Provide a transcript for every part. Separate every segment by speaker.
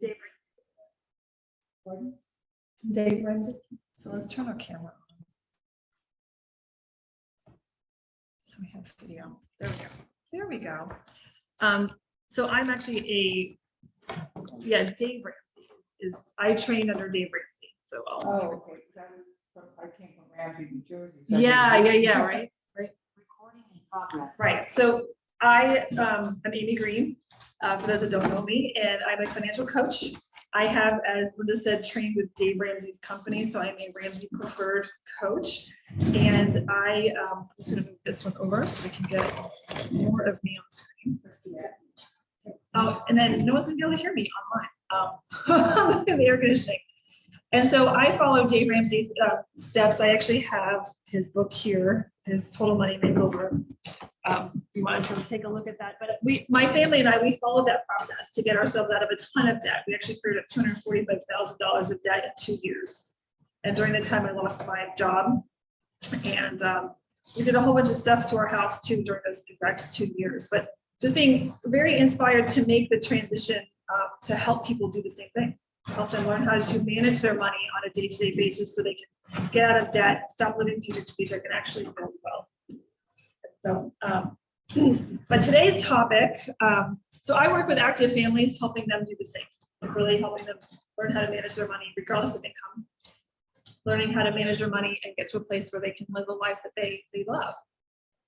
Speaker 1: Dave. Dave Ramsey. So let's turn our camera on. So we have video. There we go. There we go. So I'm actually Dave Ramsey is I trained under Dave Ramsey. So
Speaker 2: okay. I came from Ramsey, New Jersey. So
Speaker 1: right.
Speaker 2: Recording in progress.
Speaker 1: Right. So I'm Amy Greene, for those that don't know me, and I'm a financial coach. I have, as Linda said, trained with Dave Ramsey's company, so I'm a Ramsey preferred coach. And I'm just going to move this one over so we can get more of me on screen. Oh, and then no one's going to be able to hear me online. The air conditioning. And so I follow Dave Ramsey's steps. I actually have his book here, his Total Money Makeover. You wanted to take a look at that, but my family and I, we followed that process to get ourselves out of a ton of debt. We actually cleared up $245,000 of debt in 2 years. And during the time I lost my job, and we did a whole bunch of stuff to our house too during those exact 2 years, but just being very inspired to make the transition to help people do the same thing. Help them learn how to manage their money on a day-to-day basis so they can get out of debt, stop living paycheck to paycheck, and actually build wealth. So, but today's topic, so I work with active families, helping them do the same, really helping them learn how to manage their money regardless of income, learning how to manage their money and get to a place where they can live a life that they love,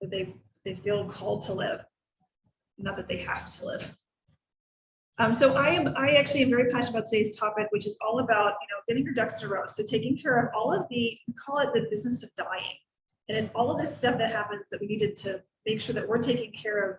Speaker 1: that they feel called to live, not that they have to live. So I actually am very passionate about today's topic, which is all about, getting your ducks in a row. So taking care of all of we call it the business of dying. And it's all of this stuff that happens that we needed to make sure that we're taking care of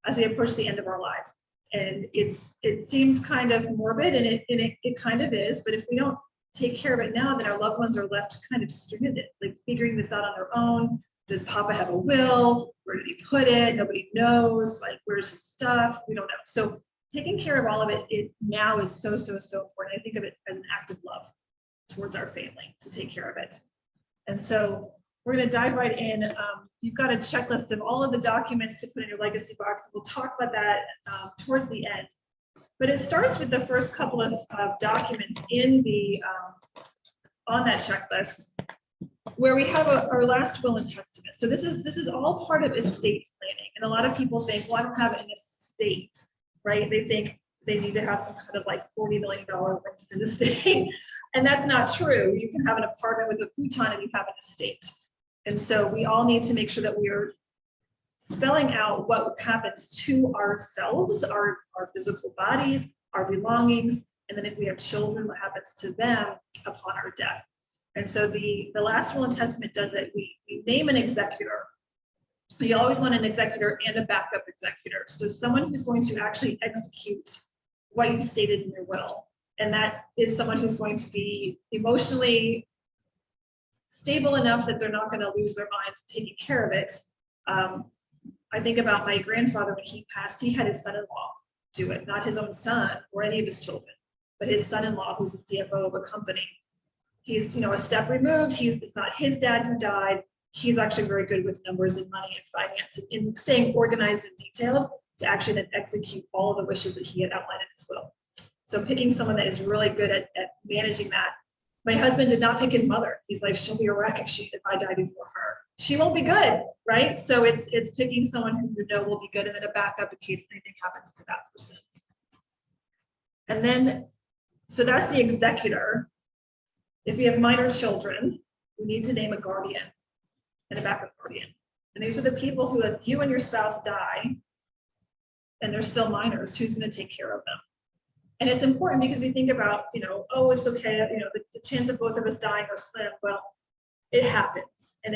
Speaker 1: as we approach the end of our lives. And it seems kind of morbid, and it kind of is, but if we don't take care of it now, then our loved ones are left kind of stranded, like figuring this out on their own. Does Papa have a will? Where did he put it? Nobody knows. Like, where's his stuff? We don't know. So taking care of all of it now is so important. I think of it as an act of love towards our family to take care of it. And so we're going to dive right in. You've got a checklist of all of the documents to put in your legacy box. We'll talk about that towards the end. But it starts with the first couple of documents in the on that checklist, where we have our last will and testament. So this is all part of estate planning. And a lot of people think, well, I don't have an estate, right? They think they need to have some kind of like $40 million rooms in the estate. And that's not true. You can have an apartment with a futon and you have an estate. And so we all need to make sure that we're spelling out what happens to ourselves, our physical bodies, our belongings, and then if we have children, what happens to them upon our death. And so the last will and testament does it. We name an executor. You always want an executor and a backup executor. So someone who's going to actually execute what you've stated in your will. And that is someone who's going to be emotionally stable enough that they're not going to lose their mind taking care of it. I think about my grandfather when he passed. He had his son-in-law do it, not his own son or any of his children, but his son-in-law, who's the CFO of a company. He's a step removed. It's not his dad who died. He's actually very good with numbers and money and finance and staying organized and detailed to actually then execute all of the wishes that he had outlined in his will. So picking someone that is really good at managing that. My husband did not pick his mother. He's like, she'll be a wreck if I die before her. She won't be good, right? So it's picking someone who you know will be good and then a backup in case anything happens to that person. And then, so that's the executor. If we have minor children, we need to name a guardian and a backup guardian. And these are the people who, if you and your spouse die and they're still minors, who's going to take care of them? And it's important because we think about, oh, it's okay, the chance of both of us dying are slim. Well, it happens. And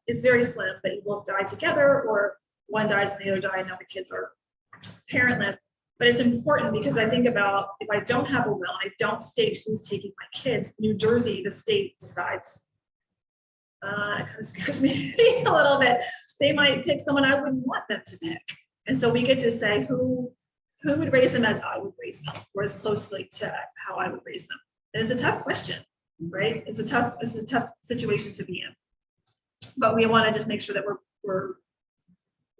Speaker 1: it's very slim that you both die together or one dies and the other die and now the kids are parentless. But it's important because I think about if I don't have a will and I don't state who's taking my kids, New Jersey, the state decides. It kind of scares me a little bit. They might pick someone I wouldn't want them to pick. And so we get to say who would raise them as I would raise them, or as closely to how I would raise them. And it's a tough question, right? It's a tough situation to be in. But we want to just make sure that we're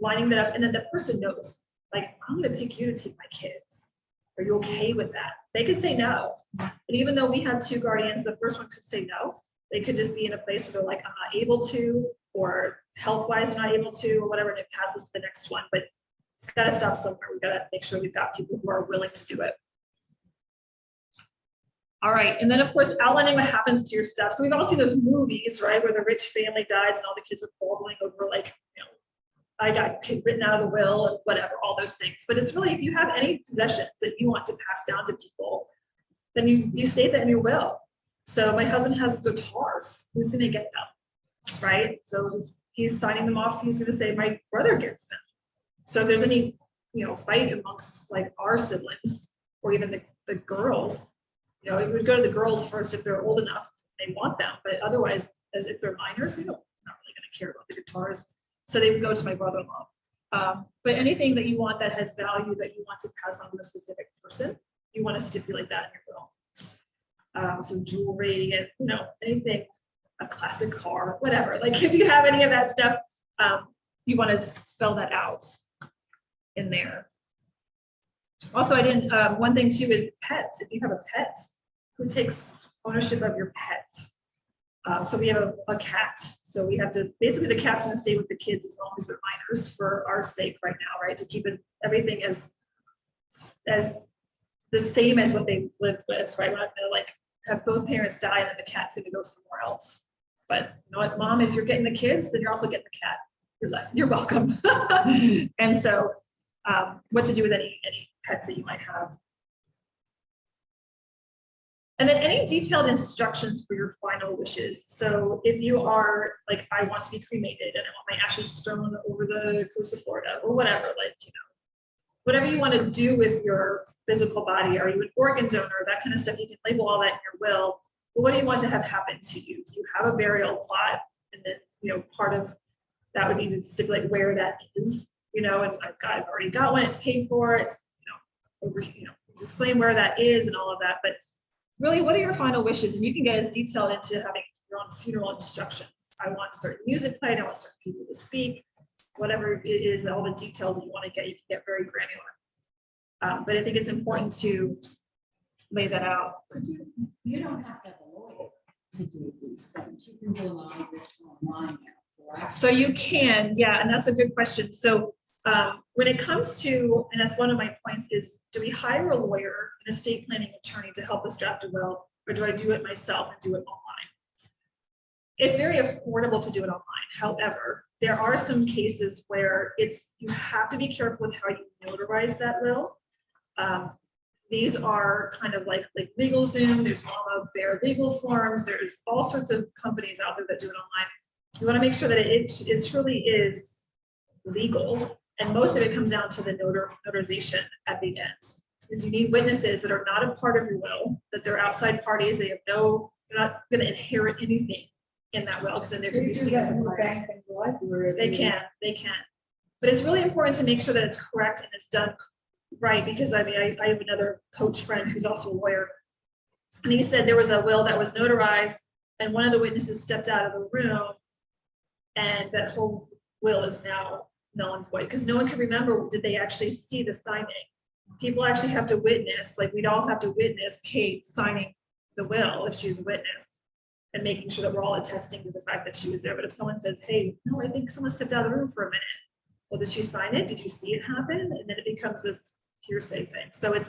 Speaker 1: lining that up, and then the person knows, like, I'm going to pick you to take my kids, Are you okay with that? They could say no. And even though we had 2 guardians, the first one could say no. They could just be in a place where they're like, I'm not able to, or health-wise, I'm not able to, or whatever, and it passes to the next one. But it's got to stop somewhere. We've got to make sure we've got people who are willing to do it. All right, and then of course, outlining what happens to your stuff. So we've all seen those movies, right, where the rich family dies and all the kids are quarreling over, like, you know, I got written out of the will and whatever, all those things. But it's really, if you have any possessions that you want to pass down to people, then you state that in your will. So my husband has guitars. Who's going to get them, right? So he's signing them off. He's going to say my brother gets them. So if there's any, you know, fight amongst like our siblings or even the girls, you know, it would go to the girls first if they're old enough, they want them. But otherwise, as if they're minors, they don't, not really going to care about the guitars. So they would go to my brother-in-law. But anything that you want that has value that you want to pass on to a specific person, you want to stipulate that in your will. So jewelry and, you know, anything, a classic car, whatever. Like if you have any of that stuff, you want to spell that out in there. Also, I didn't, one thing too is pets. If you have a pet, who takes ownership of your pet? So we have a cat. So we have to, basically the cat's gonna stay with the kids as long as they're minors for our sake right now, right? To keep everything as the same as what they lived with, right? We're not gonna like have both parents die and then the cat's gonna go somewhere else. But you know what, mom, if you're getting the kids, then you're also getting the cat. You're welcome. And so what to do with any pets that you might have. And then any detailed instructions for your final wishes. So if you are like, I want to be cremated and I want my ashes strewn over the coast of Florida or whatever, like, you know, whatever you want to do with your physical body. Are you an organ donor? That kind of stuff. You can label all that in your will. But what do you want to have happen to you? Do you have a burial plot? And then, you know, part of that would be to stipulate where that is, you know, and I've already got one, it's paid for, it's, explain where that is and all of that. But really, what are your final wishes? And you can get as detailed into having your own funeral instructions. I want certain music played, I want certain people to speak, whatever it is, all the details that you want to get, you can get very granular. But I think it's important to lay that out.
Speaker 3: You don't have to have a lawyer to do these things. You can do a lot of this online now, correct?
Speaker 1: So you can, yeah, and that's a good question. So when it comes to, and that's one of my points, is do we hire a lawyer, an estate planning attorney to help us draft a will, or do I do it myself and do it online? It's very affordable to do it online. However, there are some cases where you have to be careful with how you notarize that will. These are kind of like LegalZoom, there's Mama Bear legal forms, there's all sorts of companies out there that do it online. You want to make sure that it truly is legal. And most of it comes down to the notarization at the end. Because you need witnesses that are not a part of your will, that they're outside parties, they're not going to inherit anything in that will, because then they're going to be seen as a client. They can. But it's really important to make sure that it's correct and it's done right, because I mean, I have another coach friend who's also a lawyer, and he said there was a will that was notarized, and one of the witnesses stepped out of the room, and that whole will is now null and void, because no one can remember, did they actually see the signing? People actually have to witness, like we'd all have to witness Kate signing the will if she's a witness, and making sure that we're all attesting to the fact that she was there. But if someone says, hey, no, I think someone stepped out of the room for a minute, well, did she sign it? Did you see it happen? And then it becomes this hearsay thing. So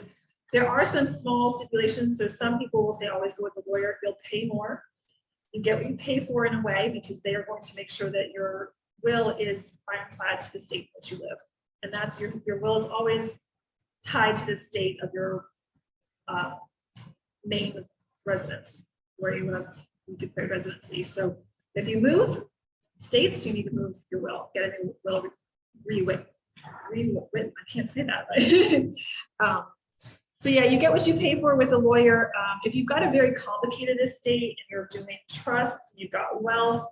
Speaker 1: there are some small stipulations. So some people will say always go with the lawyer, they'll pay more. You get what you pay for in a way, because they are going to make sure that your will is ironclad to the state that you live. And that's your will is always tied to the state of your main residence, where you have declared residency. So if you move states, you need to move your will, get a new will rewritten. I can't say that, right? So yeah, you get what you pay for with a lawyer. If you've got a very complicated estate and you're doing trusts, and you've got wealth,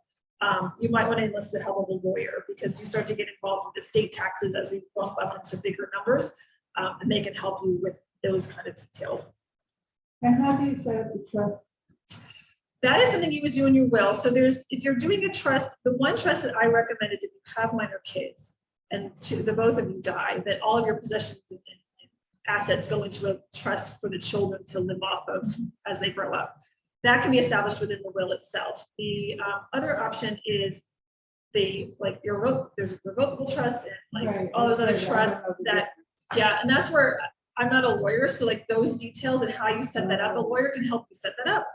Speaker 1: you might want to enlist the help of a lawyer, because you start to get involved with estate taxes as we bump up into bigger numbers, and they can help you with those kind of details.
Speaker 2: And how do you set up the trust?
Speaker 1: That is something you would do in your will. So if you're doing a trust, the one trust that I recommend is if you have minor kids and the both of you die, that all of your possessions and assets go into a trust for the children to live off of as they grow up. That can be established within the will itself. The other option is there's a revocable trust and like
Speaker 2: Right,
Speaker 1: all those other
Speaker 2: right, I don't
Speaker 1: trusts
Speaker 2: know the
Speaker 1: that, yeah, and that's where I'm not a lawyer, so like those details and how you set that up, a lawyer can help you set that up.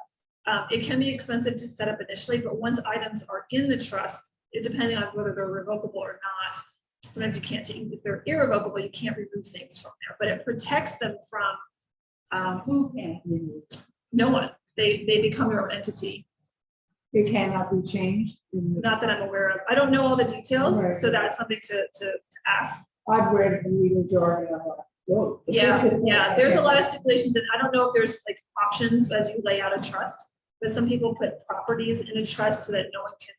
Speaker 1: It can be expensive to set up initially, but once items are in the trust, depending on whether they're revocable or not, sometimes you can't take, if they're irrevocable, you can't remove things from there, but it protects them from
Speaker 3: Who can remove?
Speaker 1: no one. They become their own entity.
Speaker 2: It cannot be changed.
Speaker 1: Not that I'm aware of. I don't know all the details,
Speaker 2: Right.
Speaker 1: so that's something to ask.
Speaker 2: I've read the legal jargon. I'm like, whoa.
Speaker 1: Yeah. There's a lot of stipulations, and I don't know if there's like options as you lay out a trust, but some people put properties in a trust so that no one can.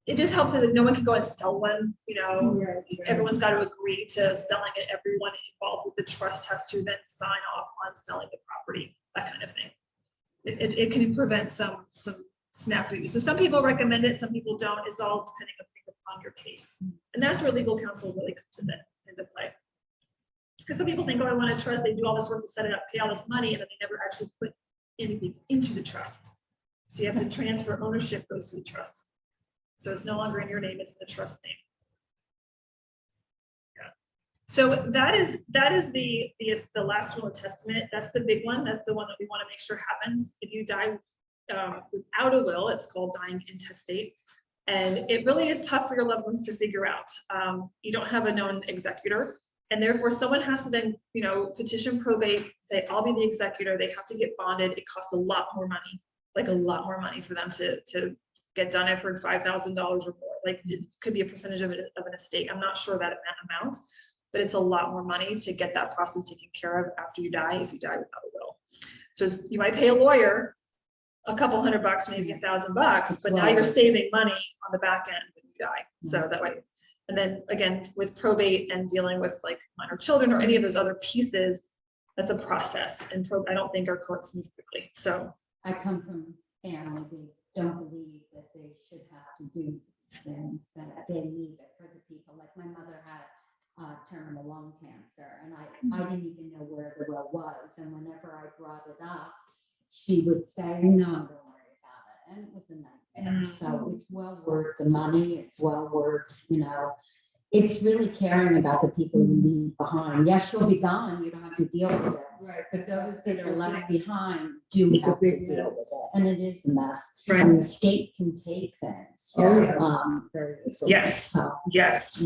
Speaker 1: It just helps so that no one can go and sell one. You know, everyone's got to agree to selling it. Everyone involved with the trust has to then sign off on selling the property. That kind of thing. It can prevent some snafu. So some people recommend it, some people don't. It's all depending upon your case. And that's where legal counsel really comes into play. Because some people think, oh, I want to trust, they do all this work to set it up, pay all this money, and then they never actually put anything into the trust. So you have to transfer ownership goes to the trust. So it's no longer in your name, it's the trust name. Yeah. So that is the last will and testament. That's the big one. That's the one that we want to make sure happens. If you die without a will, it's called dying intestate. And it really is tough for your loved ones to figure out. You don't have a known executor, and therefore someone has to then, petition probate, say, I'll be the executor. They have to get bonded. It costs a lot more money, like a lot more money for them to get done. I've heard $5,000 or more. Like it could be a percentage of an estate. I'm not sure that amount, but it's a lot more money to get that process taken care of after you die, if you die without a will. So you might pay a lawyer a couple $100, maybe $1,000, but now you're saving money on the back end when you die. So that way, and then again, with probate and dealing with like minor children or any of those other pieces, that's a process. And I don't think our courts move quickly. So
Speaker 3: I come from a family that don't believe that they should have to do these things, that they leave it for the people. Like my mother had terminal lung cancer, and I didn't even know where the will was. And whenever I brought it up, she would say, no, don't worry about it. And it was a nightmare. So it's well worth the money. It's well worth, it's really caring about the people you leave behind. Yes, you'll be gone. You don't have to deal with it.
Speaker 2: Right.
Speaker 3: But those that are left behind do have to deal with it. And it is a mess.
Speaker 1: Right.
Speaker 3: And the state can take things.
Speaker 2: Oh, yeah.
Speaker 3: Very easily.
Speaker 1: yes,
Speaker 3: So
Speaker 1: yes.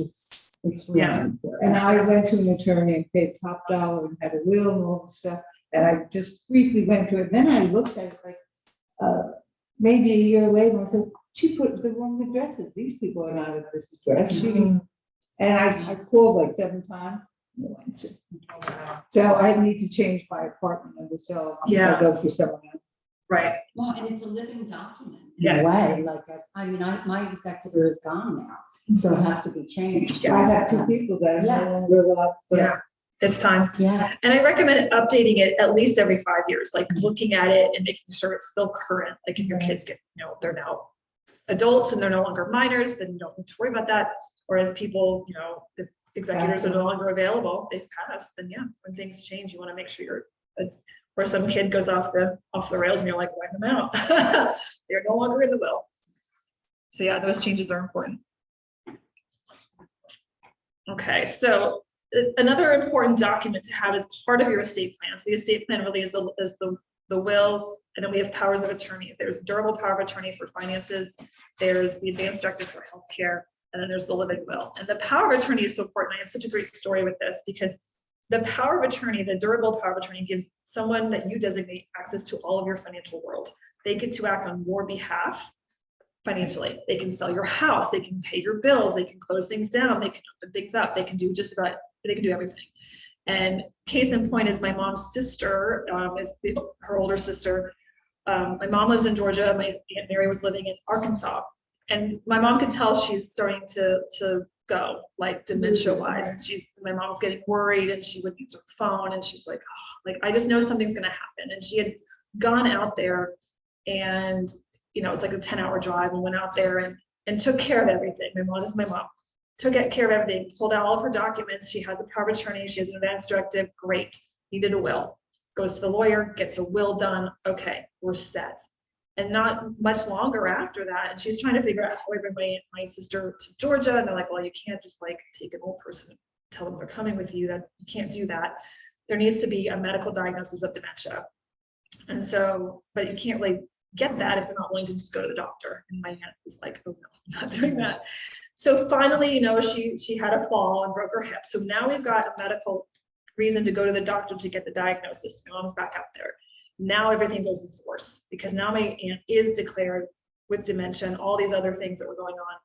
Speaker 3: it's really
Speaker 1: Yeah.
Speaker 3: important.
Speaker 2: And I went to an attorney and paid top dollar and had a will and all the stuff. And I just briefly went to it. Then I looked at it like maybe a year later, I said, she put the wrong addresses. These people are not at this address. And I called like 7 times. No answer. So I need to change my apartment number. So I'm
Speaker 1: Yeah.
Speaker 2: gonna go for someone else.
Speaker 1: Right.
Speaker 3: Well, and it's a living document in
Speaker 1: Yes.
Speaker 3: a way. Like my executor is gone now, so it has to be changed.
Speaker 2: I have 2 people that are
Speaker 3: Yeah.
Speaker 2: no longer alive. So
Speaker 1: Yeah. It's time.
Speaker 3: Yeah.
Speaker 1: And I recommend updating it at least every 5 years, like looking at it and making sure it's still current. Like if your kids get, they're now adults and they're no longer minors, then you don't need to worry about that. Whereas people, the executors are no longer available, they've passed, then yeah, when things change, you want to make sure you're, or some kid goes off the rails and you're like, wipe them out. They're no longer in the will. So yeah, those changes are important. Okay, so another important document to have as part of your estate plan. So the estate plan really is the will, and then we have powers of attorney. There's durable power of attorney for finances. There's the advanced directive for healthcare, and then there's the living will. And the power of attorney is so important. I have such a great story with this because the power of attorney, the durable power of attorney, gives someone that you designate access to all of your financial world. They get to act on your behalf financially. They can sell your house, they can pay your bills, they can close things down, they can open things up, they can do they can do everything. And case in point is my mom's sister, her older sister. My mom lives in Georgia, my Aunt Mary was living in Arkansas. And my mom could tell she's starting to go, like dementia wise. My mom was getting worried and she would use her phone and she's like, oh, I just know something's gonna happen. And she had gone out there and it's like a 10-hour drive, and went out there and took care of everything. This is my mom. took care of everything, pulled out all of her documents. She has a power of attorney. She has an advance directive. Great. Needed a will. Goes to the lawyer, gets a will done. Okay, we're set. And not much longer after that, and she's trying to figure out how to bring my sister to Georgia. And they're like, well, you can't just like take an old person and tell them they're coming with you. That you can't do that. There needs to be a medical diagnosis of dementia. And so, but you can't really get that if they're not willing to just go to the doctor. And my aunt was like, oh no, I'm not doing that. So finally, you know, she had a fall and broke her hip. So now we've got a medical reason to go to the doctor to get the diagnosis. My mom's back out there. Now everything goes in force because now my aunt is declared with dementia and all these other things that were going on.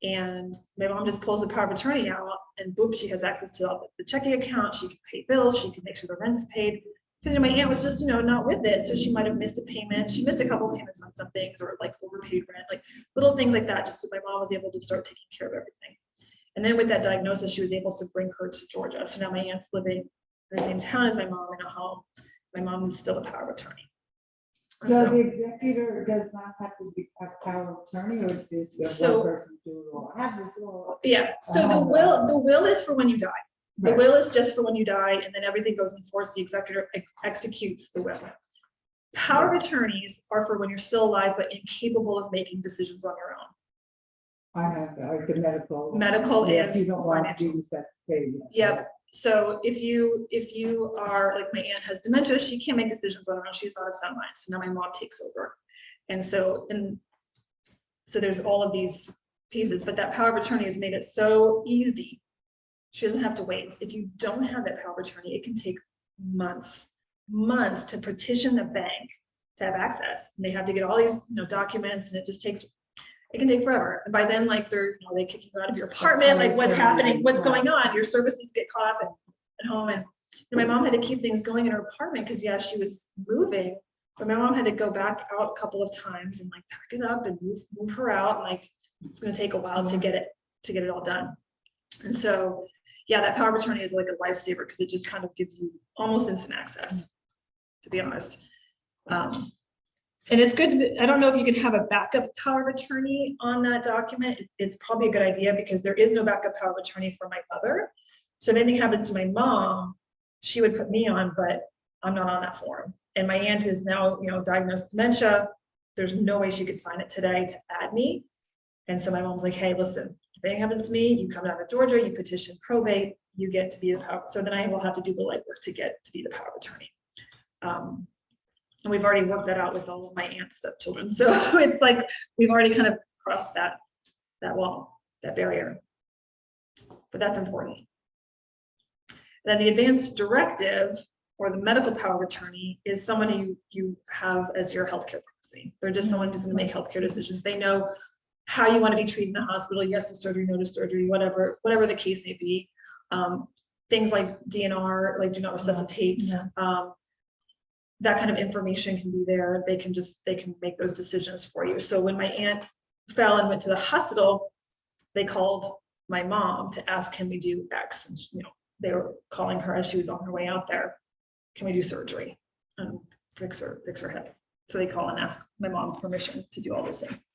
Speaker 1: And my mom just pulls the power of attorney out and boop, she has access to all the checking account. She can pay bills. She can make sure the rent's paid. Because, you know, my aunt was just, you know, not with it. So she might have missed a payment. She missed a couple of payments on some things or like overpaid rent, like little things like that. Just so my mom was able to start taking care of everything. And then with that diagnosis, she was able to bring her to Georgia. So now my aunt's living in the same town as my mom in a home. My mom is still a power of attorney.
Speaker 2: So the executor does not have to be a power of attorney, or does the one person do it all? I have this all.
Speaker 1: Yeah. So the will is for when you die. The
Speaker 2: Right.
Speaker 1: will is just for when you die, and then everything goes in force. The executor executes the will. Power of attorneys are for when you're still alive but incapable of making decisions on your own.
Speaker 2: I have the medical.
Speaker 1: Medical
Speaker 2: Yeah,
Speaker 1: and
Speaker 2: if you don't want to
Speaker 1: financial.
Speaker 2: do this, that's paid.
Speaker 1: Yep. So if you are like my aunt has dementia, she can't make decisions on her own. She's not of sound mind. So now my mom takes over. And so there's all of these pieces, but that power of attorney has made it so easy. She doesn't have to wait. If you don't have that power of attorney, it can take months to petition the bank to have access. And they have to get all these, you know, documents, and it can take forever. And by then, like they kick you out of your apartment, like what's happening, what's going on, your services get caught up at home. And my mom had to keep things going in her apartment because yeah, she was moving, but my mom had to go back out a couple of times and like pack it up and move her out. And like, it's going to take a while to get it all done. And so, yeah, that power of attorney is like a lifesaver because it just kind of gives you almost instant access, to be honest. And it's good I don't know if you can have a backup power of attorney on that document. It's probably a good idea because there is no backup power of attorney for my mother. So if anything happens to my mom, she would put me on, but I'm not on that form. And my aunt is now, you know, diagnosed with dementia. There's no way she could sign it today to add me. And so my mom's like, hey, listen, if anything happens to me, you come down to Georgia, you petition probate, you get to be the power. So then I will have to do the legwork to get to be the power of attorney. And we've already worked that out with all of my aunt's stepchildren. So it's like, we've already kind of crossed that wall, that barrier, but that's important. Then the advanced directive or the medical power of attorney is someone you have as your healthcare proxy. They're just someone who's going to make healthcare decisions. They know how you want to be treated in the hospital, yes to surgery, no to surgery, whatever the case may be. Things like DNR, like do not resuscitate. That kind of information can be there. They can make those decisions for you. So when my aunt fell and went to the hospital, they called my mom to ask, can we do X? And you know, they were calling her as she was on her way out there. Can we do surgery and fix her hip? So they call and ask my mom permission to do all those things.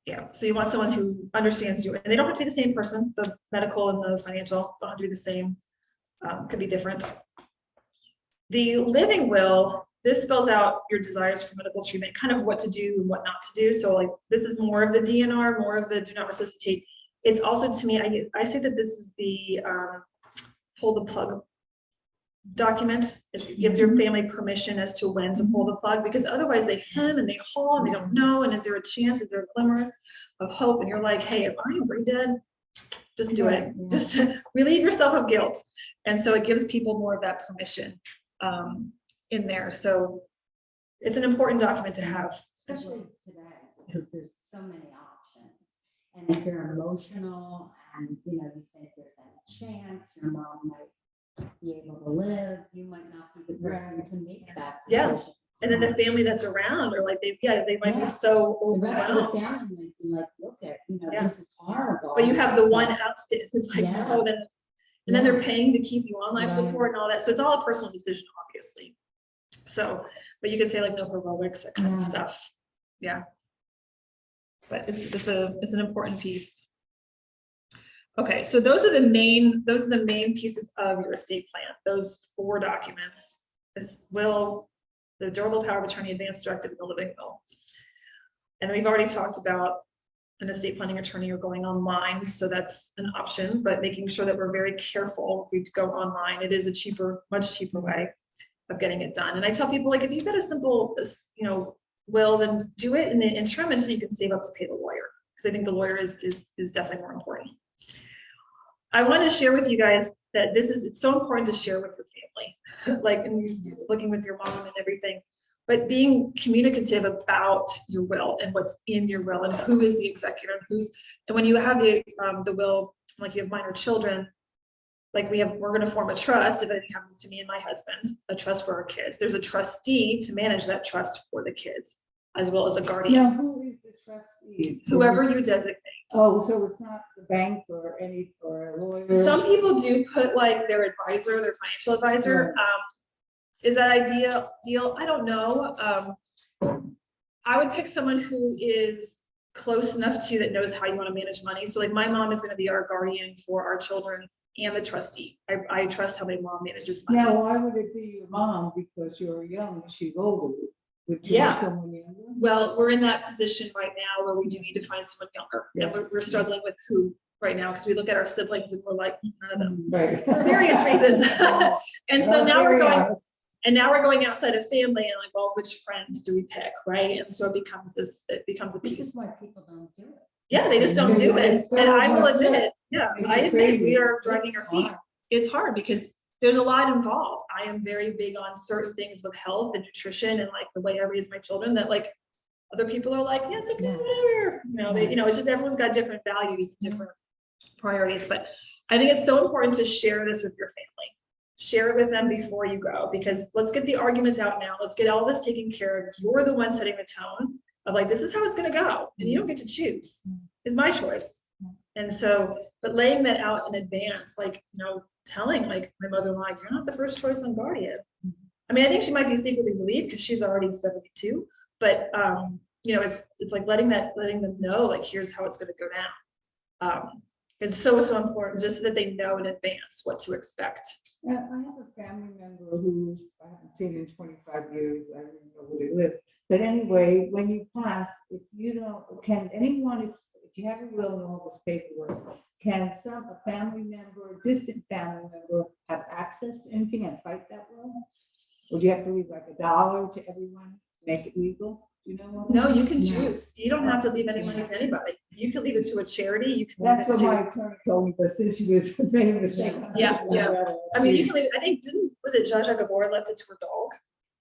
Speaker 1: Yeah, so you want someone who understands you, and they don't have to be the same person. The medical and the financial don't have to be the same. Could be different. The living will, this spells out your desires for medical treatment, kind of what to do and what not to do. So like this is more of the DNR, more of the do not resuscitate. It's also, to me, I say that this is the pull the plug document. It gives your family permission as to when to pull the plug, because otherwise they hem and they haul and they don't know. And is there a chance? Is there a glimmer of hope? And you're like, hey, if I am brain dead, just do it. Just relieve yourself of guilt. And so it gives people more of that permission in there. So it's an important document to have.
Speaker 3: Especially today, because there's so many options. And if you're emotional and you think there's any chance your mom might be able to live, you might not be the person to make that decision.
Speaker 1: Yeah. And then the family that's around are like, they might be so
Speaker 3: overwhelmed. The rest of the family might be like, look at, this is horrible.
Speaker 1: But you have the one outstanding who's like, no, then, and then they're paying to keep you on life support and all that. So it's all a personal decision, obviously. So, but you could say like no heroics, that kind of stuff. Yeah. but it's an important piece. Okay, so those are the main pieces of your estate plan. Those 4 documents: this will, the durable power of attorney, advanced directive, and the living will. And we've already talked about an estate planning attorney or going online, so that's an option. But making sure that we're very careful if we go online. It is a cheaper, much cheaper way of getting it done. And I tell people, like, if you've got a simple, will, then do it in the interim until you can save up to pay the lawyer, because I think the lawyer is definitely more important. I want to share with you guys that it's so important to share with your family, like, and looking with your mom and everything, but being communicative about your will and what's in your will and who is the executor and and when you have the will, like you have minor children, like we're going to form a trust if anything happens to me and my husband, a trust for our kids. There's a trustee to manage that trust for the kids, as well as a guardian.
Speaker 2: Now, who is the trustee?
Speaker 1: Whoever you designate.
Speaker 2: Oh, so it's not the bank or a lawyer?
Speaker 1: Some people do put like their advisor, their financial advisor. Is that ideal? I don't know. I would pick someone who is close enough to that knows how you want to manage money. So like my mom is going to be our guardian for our children and the trustee. I trust how my mom manages money.
Speaker 2: Now, why would it be your mom? Because you're young, she's older. Would you want someone younger?
Speaker 1: Well, we're in that position right now where we do need to find someone younger.
Speaker 2: Yes.
Speaker 1: And we're struggling with who right now, because we look at our siblings and we're like, none of them.
Speaker 2: Right.
Speaker 1: For various reasons. And so
Speaker 2: Well,
Speaker 1: now we're
Speaker 2: very
Speaker 1: going,
Speaker 2: honest.
Speaker 1: and now we're going outside of family and like, well, which friends do we pick, right? And so it becomes a
Speaker 3: This
Speaker 1: piece.
Speaker 3: is why people don't do it.
Speaker 1: Yeah, they just don't do it.
Speaker 2: It's so
Speaker 1: And I will
Speaker 2: much-
Speaker 1: admit, yeah,
Speaker 2: it's
Speaker 1: I admit
Speaker 2: crazy.
Speaker 1: we are dragging our
Speaker 3: It's
Speaker 1: feet.
Speaker 3: hard.
Speaker 1: It's hard because there's a lot involved. I am very big on certain things with health and nutrition and like the way I raise my children that like other people are like, yeah, it's okay,
Speaker 3: Yeah.
Speaker 1: whatever. It's just everyone's got different values, different priorities. But I think it's so important to share this with your family. Share it with them before you go, because let's get the arguments out now. Let's get all this taken care of. You're the one setting the tone of like, this is how it's going to go. And you don't get to choose. It's my choice. And so, but laying that out in advance, like, telling like my mother-in-law, you're not the first choice on guardian. I mean, I think she might be secretly relieved because she's already 72, but it's like letting them know, like, here's how it's going to go down. It's so important just so that they know in advance what to expect.
Speaker 2: I have a family member who I haven't seen in 25 years. I don't even know where they live. But anyway, when you pass, if you don't, can anyone, if you have a will and all this paperwork, can a family member, a distant family member, have access to anything and fight that will? Or do you have to leave like $1 to everyone to make it legal? Do you know what?
Speaker 1: No, you can
Speaker 3: Yes.
Speaker 1: choose. You don't have to leave any money to anybody. You can leave it to a charity. You can leave
Speaker 2: That's
Speaker 1: it
Speaker 2: what
Speaker 1: to.
Speaker 2: my attorney told me, but since she was made a mistake.
Speaker 1: Yeah. I mean, you can leave it. I think was it Zsa Zsa Gabor left it to her dog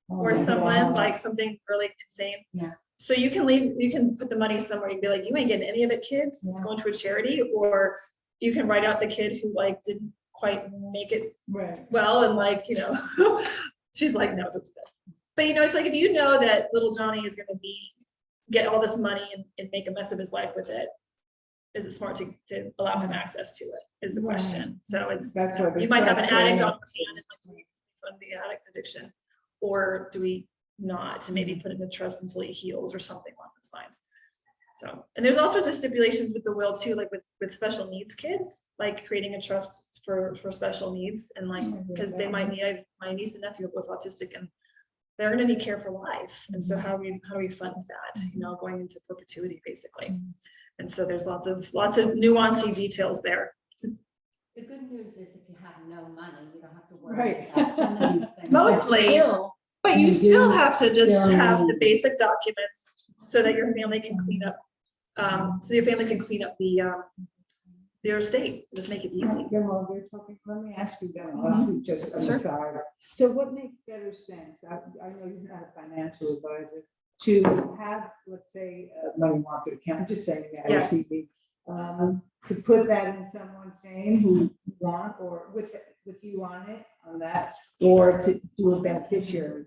Speaker 1: or someone like something really insane.
Speaker 3: Yeah.
Speaker 1: So you can put the money somewhere and be like, you ain't getting any of it, kids. It's going to a charity, or you can write out the kid who like didn't quite make it
Speaker 2: Right.
Speaker 1: well, and like, she's like, no, don't do that. But it's like, if you know that little Johnny is going to get all this money and make a mess of his life with it, is it smart to allow him access to it is the question. So it's,
Speaker 2: That's what
Speaker 1: you might have an addict on
Speaker 2: frustrating.
Speaker 1: your hand and like, do we fund the addict addiction, or do we not, to maybe put in a trust until he heals or something along those lines. So, and there's all sorts of stipulations with the will too, like with special needs kids, like creating a trust for special needs, and like, because they might need, I have my niece and nephew both autistic, and they're going to need care for life. And so how do we fund that, going into perpetuity basically. And so there's lots of nuancy details there.
Speaker 3: The good news is if you have no money, you don't have to worry
Speaker 2: Right.
Speaker 3: about some of these things.
Speaker 1: Mostly. But you
Speaker 3: You
Speaker 1: still
Speaker 3: do
Speaker 1: have to just
Speaker 3: still
Speaker 1: have the
Speaker 3: need-
Speaker 1: basic documents so that your family can clean up, their estate, just make it easy.
Speaker 2: Yeah, well, we're talking, let me ask you then, just an
Speaker 1: Sure.
Speaker 2: aside. So what makes better sense? I know you're not a financial advisor, to have, let's say, a money market account, I'm just saying that,
Speaker 1: Yes.
Speaker 2: to put that in someone's name who you want, or with you on it, on that, or to do a beneficiary.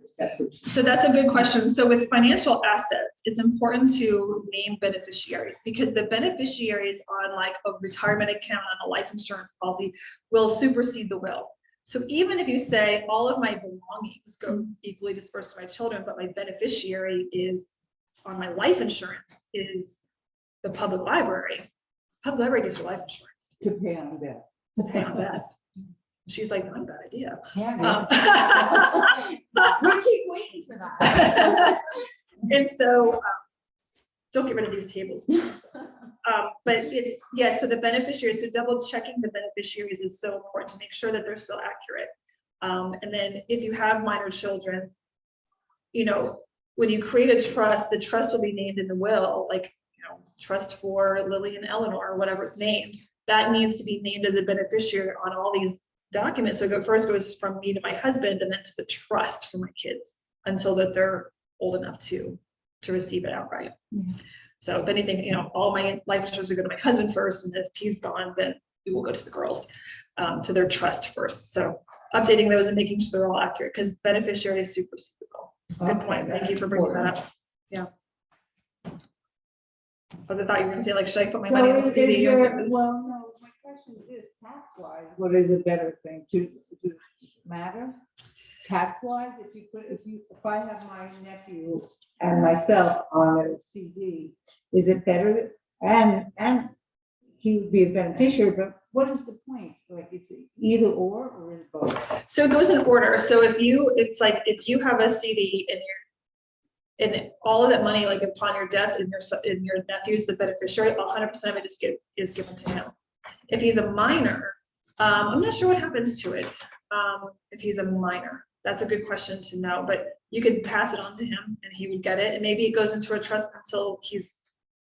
Speaker 1: So that's a good question. So with financial assets, it's important to name beneficiaries, because the beneficiaries on like a retirement account on a life insurance policy will supersede the will. So even if you say all of my belongings go equally dispersed to my children, but my beneficiary is on my life insurance is the public library gets your life insurance
Speaker 2: To pay on death.
Speaker 1: to pay on death. She's like, not a bad idea.
Speaker 3: Yeah,
Speaker 1: Um,
Speaker 3: we keep waiting for that.
Speaker 1: And so, don't get rid of these tables. But it's, yeah, so the beneficiaries, so double checking the beneficiaries is so important to make sure that they're still accurate. And then if you have minor children, you know, when you create a trust, the trust will be named in the will, like, you know, trust for Lily and Eleanor, or whatever it's named. That needs to be named as a beneficiary on all these documents. So it first goes from me to my husband, and then to the trust for my kids until that they're old enough to receive it outright.
Speaker 3: Yeah.
Speaker 1: So if anything, you know, all my life insurance will go to my husband first, and if he's gone, then it will go to the girls, to their trust first. So updating those and making sure they're all accurate, because beneficiary is super simple. Good point. Thank you for bringing that up. Yeah. Because I thought you were gonna say, like, should I put my money in the CD?
Speaker 2: Well, no, my question is tax wise, what is a better thing? Does it matter? Tax wise, if I have my nephew and myself on a CD, is it better? And he would be a beneficiary, but what is the point? Like, is it either or is it both?
Speaker 1: So it goes in order. So if you have a CD and all of that money, like upon your death, and your nephew's the beneficiary, 100% of it is given to him. If he's a minor, I'm not sure what happens to it. If he's a minor, that's a good question to know, but you could pass it on to him and he would get it. And maybe it goes into a trust until he's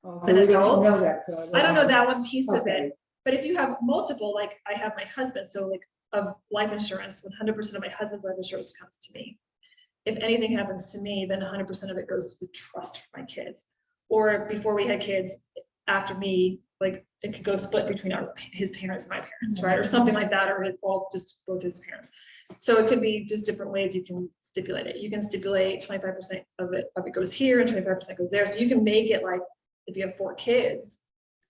Speaker 1: an adult. I don't know that one piece of it, but if you have multiple, like I have my husband, so like of life insurance, 100% of my husband's life insurance comes to me. If anything happens to me, then 100% of it goes to the trust for my kids. Or before we had kids, after me, like it could go split between his parents and my parents, right? Or something like that, or all just both his parents. So it could be just different ways you can stipulate it. You can stipulate 25% of it goes here and 25% goes there. So you can make it like, if you have 4 kids,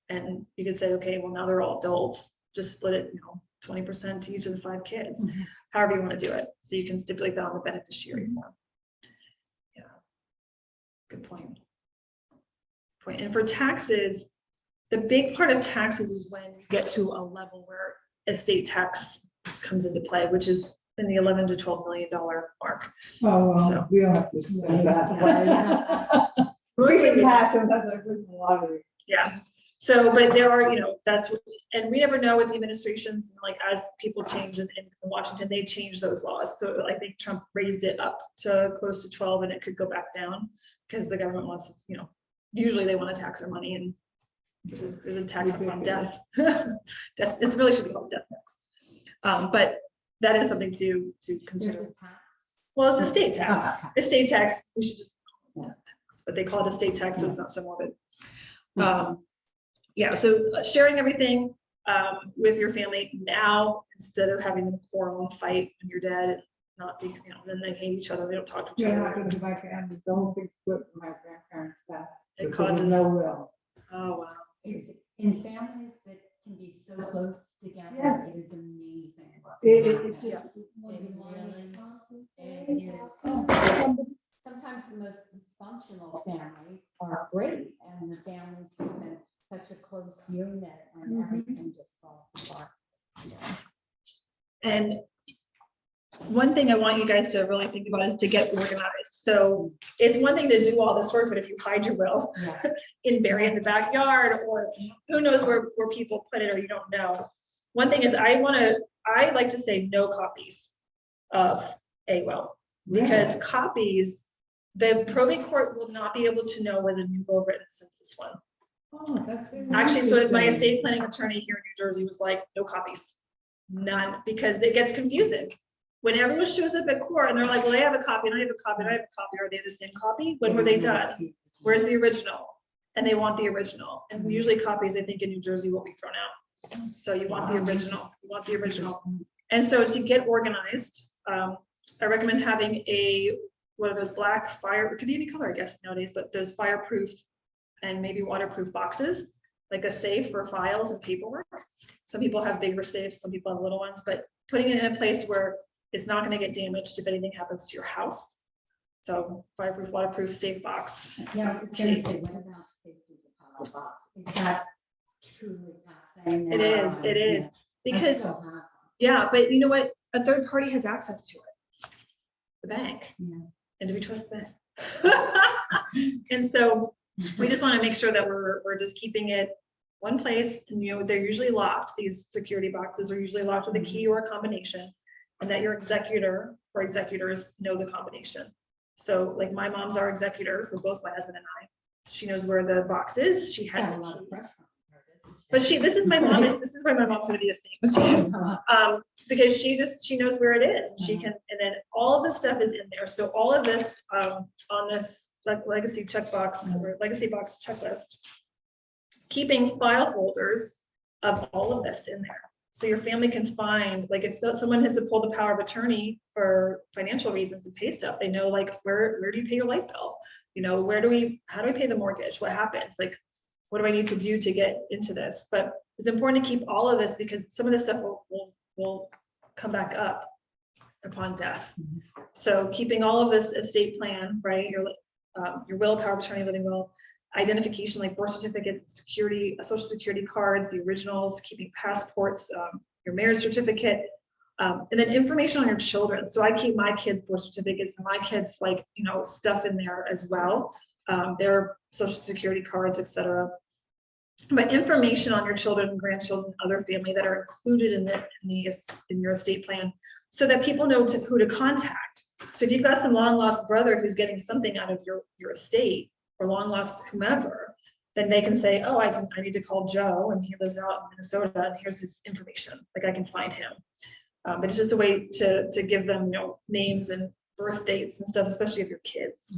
Speaker 1: and you could say, okay, well, now they're all adults, just split it, you know, 20% to each of the 5 kids, however you want to do it. So you can stipulate that on the beneficiary form. Yeah, good point. And for taxes, the big part of taxes is when you get to a level where estate tax comes into play, which is in the $11 to $12 million mark.
Speaker 2: Oh, well,
Speaker 1: So-
Speaker 2: we don't have to discuss that. We can pass unless I win the lottery.
Speaker 1: Yeah. So, but there are, you know, that's what, and we never know with the administrations, like as people change in Washington, they change those laws. So I think Trump raised it up to close to 12, and it could go back down because the government wants, you know, usually they want to tax their money, and there's a tax on death. Death, it really should be called death tax. But that is something to
Speaker 3: There's
Speaker 1: consider.
Speaker 3: a tax.
Speaker 1: Well, it's estate tax.
Speaker 3: Oh, okay.
Speaker 1: Estate tax, we should just call it death tax, but they call it estate tax, so it's not so morbid. Yeah, so sharing everything with your family now, instead of having them quarrel and fight when you're dead, and not be, you know, then they hate each other, they don't talk to each
Speaker 2: What
Speaker 1: other.
Speaker 2: happened to my family, the whole thing split with my grandparents' death.
Speaker 1: It
Speaker 2: Because of
Speaker 1: causes,
Speaker 2: no will.
Speaker 1: oh, wow.
Speaker 3: In families that can be so close together,
Speaker 2: Yes.
Speaker 3: it is amazing. what
Speaker 2: It
Speaker 3: can
Speaker 2: just.
Speaker 3: happen. It is.
Speaker 2: Oh,
Speaker 3: Sometimes the most dysfunctional families are great, and the families have been such a close unit, and everything just falls apart.
Speaker 1: And one thing I want you guys to really think about is to get organized. So it's one thing to do all this work, but if you hide your will
Speaker 3: Yeah.
Speaker 1: and bury it in the backyard, or who knows where people put it, or you don't know. One thing is I like to say no copies of a will, because copies, the probate court will not be able to know was a new will written since this one.
Speaker 2: Oh, that's very
Speaker 1: Actually, so my
Speaker 2: interesting.
Speaker 1: estate planning attorney here in New Jersey was like, no copies, none, because it gets confusing. When everyone shows up at court and they're like, well, I have a copy and I have a copy and I have a copy, are they the same copy? When were they done? Where's the original? And they want the original. And usually copies, I think in New Jersey will be thrown out. So you want the original, you want the original. And so to get organized, I recommend having one of those black fire, it could be any color, I guess nowadays, but those fireproof and maybe waterproof boxes, like a safe for files and paperwork. Some people have bigger safes, some people have little ones, but putting it in a place where it's not going to get damaged if anything happens to your house. So fireproof, waterproof, safe box.
Speaker 3: Yeah, I was gonna say, what about safety the box. Is that truly passe now?
Speaker 1: It is, it is.
Speaker 3: I
Speaker 1: Because,
Speaker 3: still have them.
Speaker 1: yeah, but you know what? A third party has access to it. The bank.
Speaker 3: Yeah.
Speaker 1: And do we trust that? And so we just want to make sure that we're just keeping it one place, and they're usually locked. These security boxes are usually locked with a key or a combination, and that your executor or executors know the combination. So like my mom's our executor for both my husband and I. She knows where the box is. She has
Speaker 3: Got a
Speaker 1: the
Speaker 3: lot
Speaker 1: key.
Speaker 3: of pressure on her,
Speaker 1: But
Speaker 3: doesn't
Speaker 1: this is my mom, this is why my mom's gonna be a saint. Because she knows where it is. She can, and then all of the stuff is in there. So all of this, on this legacy checkbox or legacy box checklist, keeping file folders of all of this in there. So your family can find, like if someone has to pull the power of attorney for financial reasons and pay stuff, they know like, where do you pay your light bill? How do I pay the mortgage? What happens? Like, what do I need to do to get into this? But it's important to keep all of this because some of this stuff will come back up upon death. So keeping all of this estate plan, right? Your will, power of attorney, living will, identification like birth certificates, security, social security cards, the originals, keeping passports, your marriage certificate, and then information on your children. So I keep my kids' birth certificates and my kids stuff in there as well. Their social security cards, etc. But information on your children, grandchildren, other family that are included in your estate plan, so that people know who to contact. So if you've got some long lost brother who's getting something out of your estate, or long lost whomever, then they can say, oh, I need to call Joe and he lives out in Minnesota and here's his information. Like I can find him. But it's just a way to give them names and birth dates and stuff, especially if you're kids.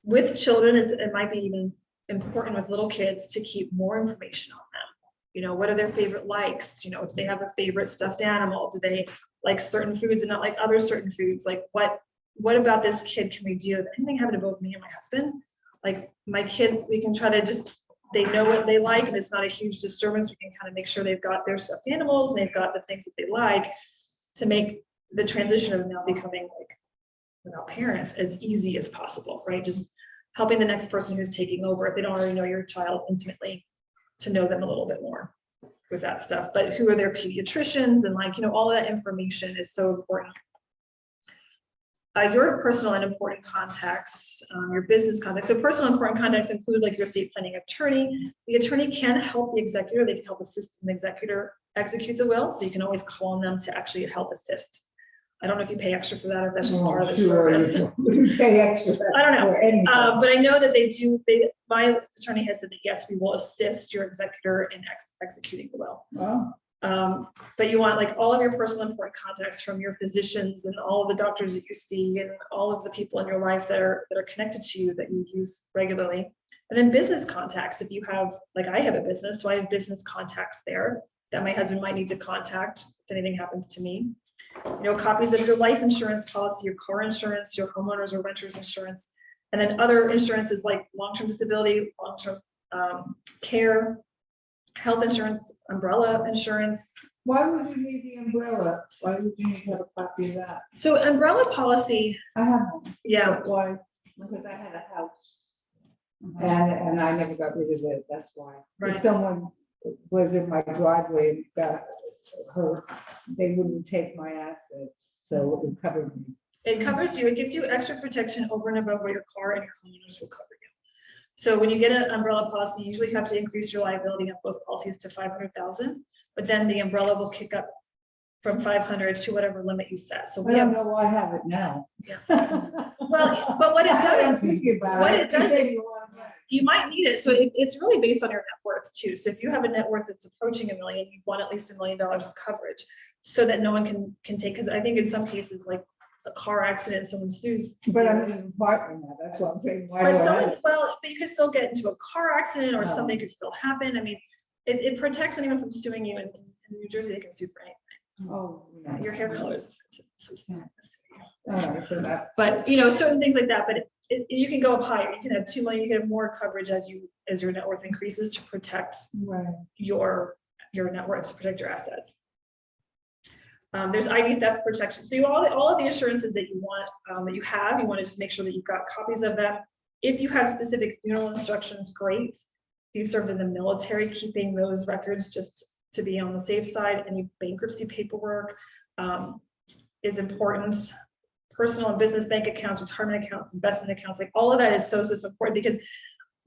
Speaker 1: With children, it might be even important with little kids to keep more information on them. What are their favorite likes? If they have a favorite stuffed animal, do they like certain foods and not like other certain foods? Like what about this kid can we do? If anything happened to both me and my husband, like my kids, we can try to they know what they like and it's not a huge disturbance. We can kind of make sure they've got their stuffed animals and they've got the things that they like to make the transition of now becoming like without parents as easy as possible, right? Just helping the next person who's taking over, if they don't already know your child intimately, to know them a little bit more with that stuff. But who are their pediatricians and all of that information is so important. Your personal and important contacts, your business contacts. So personal important contacts include like your estate planning attorney. The attorney can help the executor. They can help assist an executor execute the will. So you can always call on them to actually help assist. I don't know if you pay extra for that or if that's just part of the service.
Speaker 2: You pay extra.
Speaker 1: I don't know.
Speaker 2: For anything.
Speaker 1: But I know that they do. My attorney has said that yes, we will assist your executor in executing the will.
Speaker 2: Wow.
Speaker 1: But you want like all of your personal important contacts from your physicians and all of the doctors that you see and all of the people in your life that are connected to you that you use regularly. And then business contacts. If you have, like I have a business, so I have business contacts there that my husband might need to contact if anything happens to me. Copies of your life insurance policy, your car insurance, your homeowners or renters insurance, and then other insurances like long-term disability, long-term care, health insurance, umbrella insurance.
Speaker 2: Why would you need the umbrella? Why would you need to have a copy of that?
Speaker 1: So umbrella policy,
Speaker 2: I have one.
Speaker 1: yeah,
Speaker 2: But why? Because I had a house and I never got rid of it. That's why.
Speaker 1: Right.
Speaker 2: If someone was in my driveway and got hurt, they wouldn't take my assets, so it would cover me.
Speaker 1: it covers you. It gives you extra protection over and above what your car and your homeowners will cover you. So when you get an umbrella policy, you usually have to increase your liability on both policies to 500,000, but then the umbrella will kick up from 500 to whatever limit you set. So
Speaker 2: I
Speaker 1: we
Speaker 2: don't
Speaker 1: have,
Speaker 2: know why I have it now.
Speaker 1: Yeah. well, but what it does, you mitake it, so it's really based on your net worth too. So if you have a net worth that's approaching $1 million, you want at least $1 million of coverage so that no one can take, because I think in some cases, like a car accident, someone sues.
Speaker 2: But I'm in an apartment now, that's what I'm saying. Why do I have it?
Speaker 1: Well, but you could still get into a car accident or something could still happen. I mean, it protects anyone from suing you in New Jersey. They can sue for anything.
Speaker 2: Oh, yeah.
Speaker 1: Your hair color is offensive, so sad.
Speaker 2: So that's,
Speaker 1: But certain things like that. But you can go up higher. You can have 2 million. You can have more coverage as your net worth increases to protect
Speaker 2: right.
Speaker 1: your net worth, to protect your assets. There's ID theft protection. So all of the insurances that you want, that you want to just make sure that you've got copies of them. If you have specific funeral instructions, great. you served in the military, keeping those records just to be on the safe side. Any bankruptcy paperwork is important. Personal and business bank accounts, retirement accounts, investment accounts, like all of that is so important, because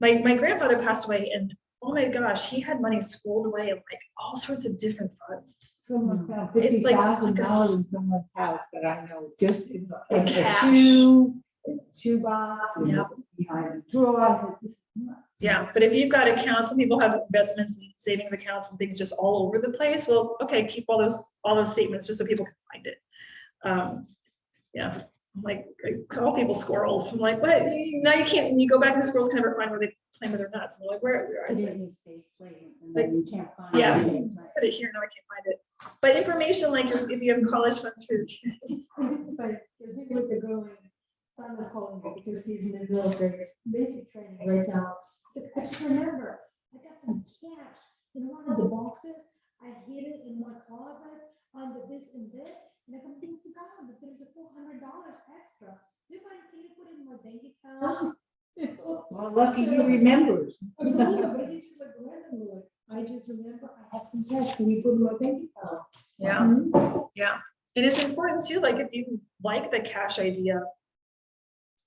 Speaker 1: my grandfather passed away, and oh my gosh, he had money squirreled away in like all sorts of different funds.
Speaker 2: Someone found
Speaker 1: It's like-
Speaker 2: $50,000 in someone's house that I know, just in a
Speaker 1: Cash.
Speaker 2: shoebox, and
Speaker 1: Yeah.
Speaker 2: behind a drawer. I said, "This is nuts."
Speaker 1: Yeah, but if you've got accounts, some people have investments and savings accounts and things just all over the place. Well, okay, keep all those statements just so people can find it. Yeah, I'm like, I call people squirrels. I'm like, what? Now you can't. When you go back, the squirrels can never find where they claim with their nuts. And they're like, where? I
Speaker 3: Put it
Speaker 1: said,
Speaker 3: in a safe place, and then you can't find
Speaker 1: Yeah.
Speaker 3: it. in a safe
Speaker 1: put
Speaker 3: place.
Speaker 1: it here. No, I can't find it. But information like if you have college funds for your kids.
Speaker 4: It's like, because we with the growing, son was calling me because he's in the military, basic training right now. So I just remember, I got some cash in one of the boxes. I hid it in my closet under this and this. And I completely forgot that there's a $400 extra. Do you mind, can you put it in my bank account?
Speaker 2: Well, lucky you remembered.
Speaker 4: I told him, but he just like randomly, like, I just remember I have some cash. Can you put it in my bank account?
Speaker 1: Yeah.
Speaker 4: Mhm.
Speaker 1: And it's important too, like if you like the cash idea,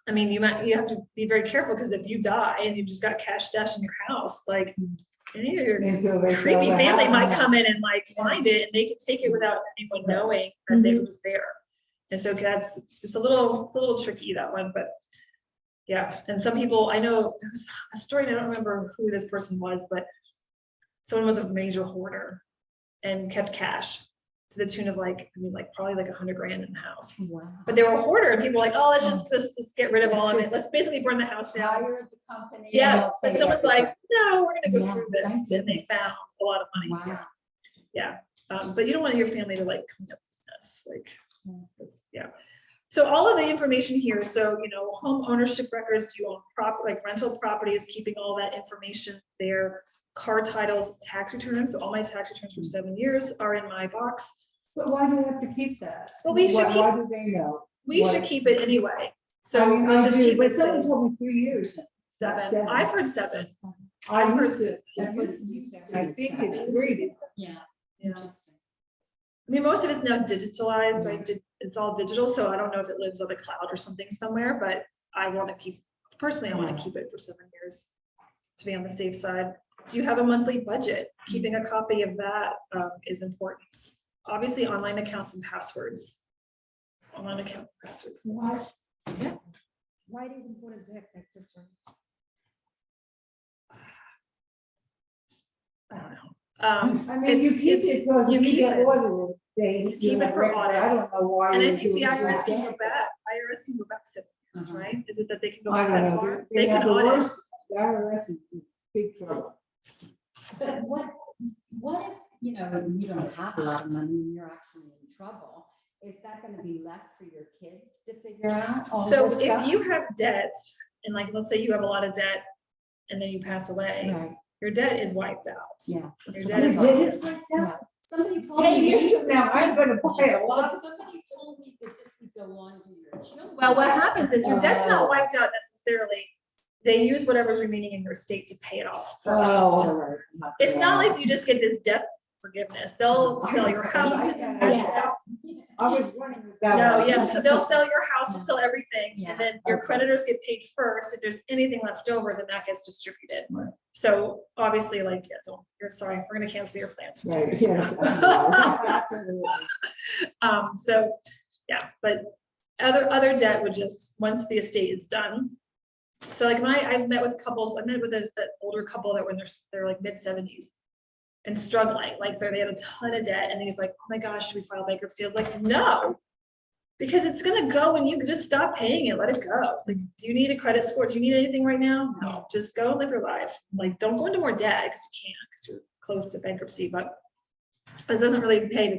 Speaker 1: I mean, you have to be very careful, because if you die and you've just got cash stashed in your house, like your
Speaker 2: Until they sell
Speaker 1: creepy
Speaker 2: the
Speaker 1: family
Speaker 2: house.
Speaker 1: might come in and like find it, and they can take it without anyone knowing that it was there. And so it's a little tricky, that one, but yeah. And some people, I know there was a story, and I don't remember who this person was, but someone was a major hoarder and kept cash to the tune of like, I mean, like probably like 100 grand in the house.
Speaker 3: Wow.
Speaker 1: But they were a hoarder, and people were like, oh, let's just get rid of
Speaker 3: Let's
Speaker 1: all of it.
Speaker 3: just
Speaker 1: Let's basically burn the house down.
Speaker 3: Hire the company. and
Speaker 1: Yeah,
Speaker 3: they'll
Speaker 1: but
Speaker 3: take
Speaker 1: someone's
Speaker 3: everything.
Speaker 1: like, no, we're gonna go
Speaker 3: Yeah,
Speaker 1: through this,
Speaker 3: thank
Speaker 1: and they
Speaker 3: goodness.
Speaker 1: found a lot of money.
Speaker 3: Wow.
Speaker 1: Yeah, but you don't want your family to like clean up this mess, like,
Speaker 3: Yeah.
Speaker 1: yeah. So all of the information here, so, home ownership records, do you own like rental properties, keeping all that information there, car titles, tax returns. So all my tax returns for 7 years are in my box.
Speaker 2: But why do you have to keep that?
Speaker 1: Well, we should
Speaker 2: Why do they know?
Speaker 1: We
Speaker 2: What?
Speaker 1: should keep it anyway. So
Speaker 2: I mean,
Speaker 1: let's
Speaker 2: I
Speaker 1: just
Speaker 2: do,
Speaker 1: keep
Speaker 2: but
Speaker 1: it
Speaker 2: someone
Speaker 1: safe.
Speaker 2: told me 3 years. not
Speaker 1: 7. I've heard 7.
Speaker 2: I
Speaker 1: I've heard
Speaker 2: used it.
Speaker 3: That's what it used to
Speaker 2: I
Speaker 3: be,
Speaker 2: think
Speaker 3: 7.
Speaker 2: it's great.
Speaker 3: Yeah,
Speaker 1: Yeah.
Speaker 3: interesting.
Speaker 1: I mean, most of it's now digitalized,
Speaker 3: Yeah.
Speaker 1: like it's all digital. So I don't know if it lives on the cloud or something somewhere, but I want to keep, personally, I want
Speaker 3: Yeah.
Speaker 1: to keep it for 7 years to be on the safe side. Do you have a monthly budget? Keeping a copy of that is important. Obviously, online accounts and passwords. Online accounts and passwords.
Speaker 3: Why?
Speaker 1: Yeah.
Speaker 3: Why it is important to have tax returns?
Speaker 1: I don't know.
Speaker 2: I mean, you keep it because
Speaker 1: you
Speaker 2: you
Speaker 1: keep
Speaker 2: get
Speaker 1: it.
Speaker 2: audited. They,
Speaker 1: You keep
Speaker 2: you
Speaker 1: it
Speaker 2: have
Speaker 1: for
Speaker 2: record, but I
Speaker 1: audit.
Speaker 2: don't know why.
Speaker 1: And I
Speaker 2: you
Speaker 1: think
Speaker 2: do
Speaker 1: the
Speaker 2: it.
Speaker 1: IRS can go back. IRS can go back 7 years,
Speaker 3: Uh-huh.
Speaker 1: right? Is it that they can go
Speaker 2: I
Speaker 1: back
Speaker 2: don't
Speaker 1: that
Speaker 2: know.
Speaker 1: far?
Speaker 2: They
Speaker 1: They
Speaker 2: have
Speaker 1: can
Speaker 2: the
Speaker 1: audit.
Speaker 2: worst. The IRS is in big trouble.
Speaker 3: But what if, you don't have a lot of money and you're actually in trouble? Is that gonna be left for your kids to figure out all
Speaker 1: So
Speaker 3: this
Speaker 1: if
Speaker 3: stuff?
Speaker 1: you have debt, and like, let's say you have a lot of debt and then you pass away,
Speaker 3: Right,
Speaker 1: your debt is wiped out.
Speaker 3: yeah.
Speaker 1: Your
Speaker 3: That's
Speaker 1: debt
Speaker 3: what
Speaker 1: is
Speaker 3: I
Speaker 2: Did
Speaker 1: all-
Speaker 2: it like that?
Speaker 3: Yeah. Somebody told
Speaker 2: 10
Speaker 3: me.
Speaker 2: years
Speaker 3: this
Speaker 2: from now, I'm gonna buy a lot.
Speaker 3: But somebody told me that this could go on to your children.
Speaker 1: Well, what happens is your debt's not wiped out necessarily. They use whatever's remaining in your estate to pay it off
Speaker 2: Oh,
Speaker 1: first.
Speaker 2: all right.
Speaker 1: It's not like you just get this debt forgiveness. They'll sell your house.
Speaker 3: Yeah.
Speaker 2: I was wondering if that.
Speaker 1: No,
Speaker 2: was-
Speaker 1: yeah, so they'll sell your house, they'll sell everything,
Speaker 3: Yeah,
Speaker 1: and then your
Speaker 2: okay.
Speaker 1: creditors get paid first. If there's anything left over, then that gets distributed.
Speaker 2: Right.
Speaker 1: So obviously, like, yeah, you're sorry, we're gonna cancel your plans. for 2
Speaker 2: Right,
Speaker 1: years from
Speaker 2: yes.
Speaker 1: now.
Speaker 2: Absolutely.
Speaker 1: So, yeah, but other debt would just, once the estate is done. So like I've met with couples, I met with an older couple that when they're like mid-70s and struggling, like they had a ton of debt, and he's like, oh my gosh, should we file bankruptcy? I was like, no, because it's gonna go when you just stop paying it, let it go. Like, do you need a credit score? Do you need anything right now? No, just go and live your life. Like, don't go into more debt because you can't, because you're close to bankruptcy, but this doesn't really pay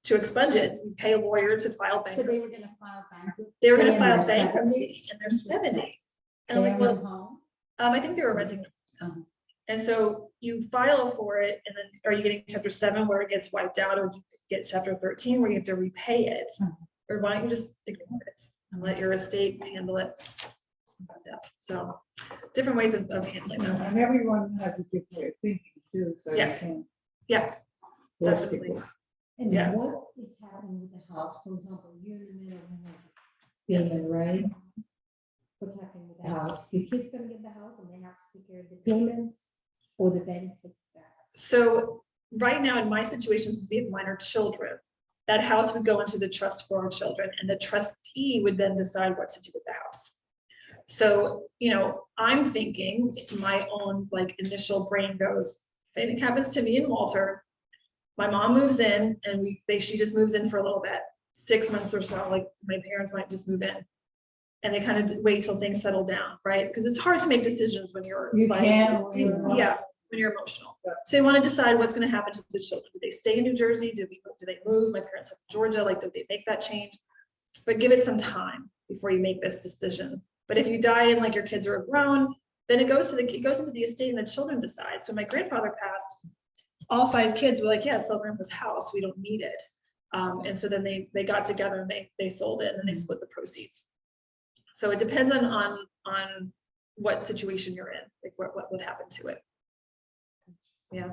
Speaker 1: to expunge it. You pay a lawyer to file
Speaker 3: So they
Speaker 1: bankruptcy.
Speaker 3: were gonna file bankruptcy.
Speaker 1: They were gonna
Speaker 3: in
Speaker 1: file
Speaker 3: their
Speaker 1: bankruptcy
Speaker 3: 70s?
Speaker 1: in their
Speaker 3: Interesting.
Speaker 1: 70s. And I'm
Speaker 3: They
Speaker 1: like,
Speaker 3: owned a
Speaker 1: well,
Speaker 3: home?
Speaker 1: I think they were renting.
Speaker 3: Uh-huh.
Speaker 1: And so you file for it, and then are you getting chapter 7 where it gets wiped out, or do you get chapter 13 where you have to repay it?
Speaker 3: Uh-huh.
Speaker 1: Or why don't you just ignore it and let your estate handle it? So different ways of handling that.
Speaker 2: And everyone has a different way of thinking too, so. you
Speaker 1: Yes.
Speaker 2: can't
Speaker 1: Yeah,
Speaker 2: force
Speaker 1: definitely.
Speaker 2: people.
Speaker 3: And
Speaker 1: Yeah.
Speaker 3: what is happening with the house? For example, you're in the middle of
Speaker 1: Yes.
Speaker 3: payment, right? What's happening with the house? Your kid's gonna get the house and they have to take care of the payments, or the bank takes it back?
Speaker 1: So right now in my situation, since we have minor children, that house would go into the trust for our children, and the trustee would then decide what to do with the house. So, I'm thinking my own like initial brain goes, if anything happens to me and Walter, my mom moves in and she just moves in for a little bit, 6 months or so, like my parents might just move in. And they kind of wait till things settle down, right? Because it's hard to make decisions when you're
Speaker 2: You
Speaker 1: like,
Speaker 2: can, when you're
Speaker 1: yeah, when you're emotional. So you want to decide what's going to happen to the children. Do they stay in New Jersey? Do they move? My parents live in Georgia. Like, did they make that change? But give it some time before you make this decision. But if you die and like your kids are grown, then it goes into the estate and the children decide. So my grandfather passed. All 5 kids were like, yeah, sell grandpa's house. We don't need it. And so then they got together and they sold it and they split the proceeds. So it depends on what situation you're in, like what would happen to it. Yeah.